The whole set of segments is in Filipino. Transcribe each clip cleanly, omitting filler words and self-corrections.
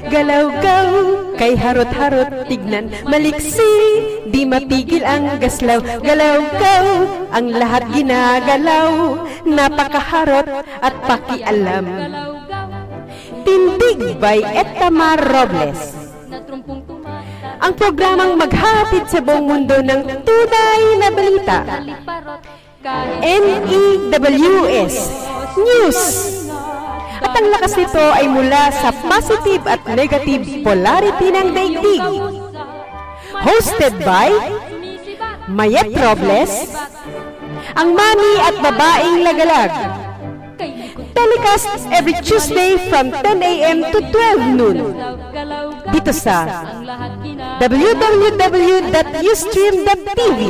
Galaw-gaw, kay harot-harot tignan, maliksi, di mapigil ang gaslaw. Galaw-gaw, ang lahat ginagalaw, napakaharot at pakialam. Tindig by Tamar Robles. Ang programang maghatid sa buong mundo ng tunay na balita. NEWS News. At ang lakas nito ay mula sa positive at negative polarity ng daigdig. Hosted by Mayet Robles, ang mami at babaeng lagalag. Telecast every Tuesday from 10 a.m. to 12 noon. Dito sa www.ustream.tv.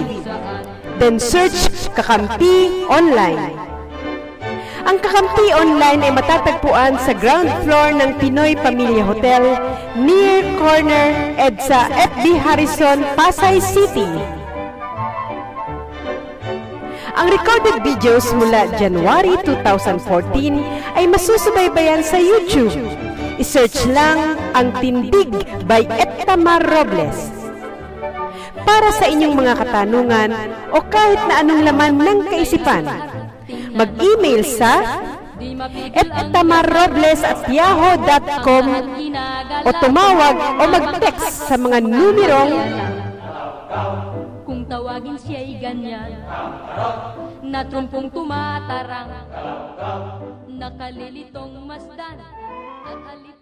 Then search Kakampi Online. Ang Kakampi Online ay matatagpuan sa ground floor ng Pinoy Pamilya Hotel near corner EDSA FB Harrison, Pasay City. Ang recorded videos mula January 2014 ay masusubaybayan sa YouTube. I-search lang ang Tindig by Tamar Robles. Para sa inyong mga katanungan o kahit na anong laman ng kaisipan, mag-email sa tamarrobles@yahoo.com o tumawag o mag-text sa mga numerong kung tawagin siya'y ganyan, na trumpong tumatarang, nakalilitong masdan at halip.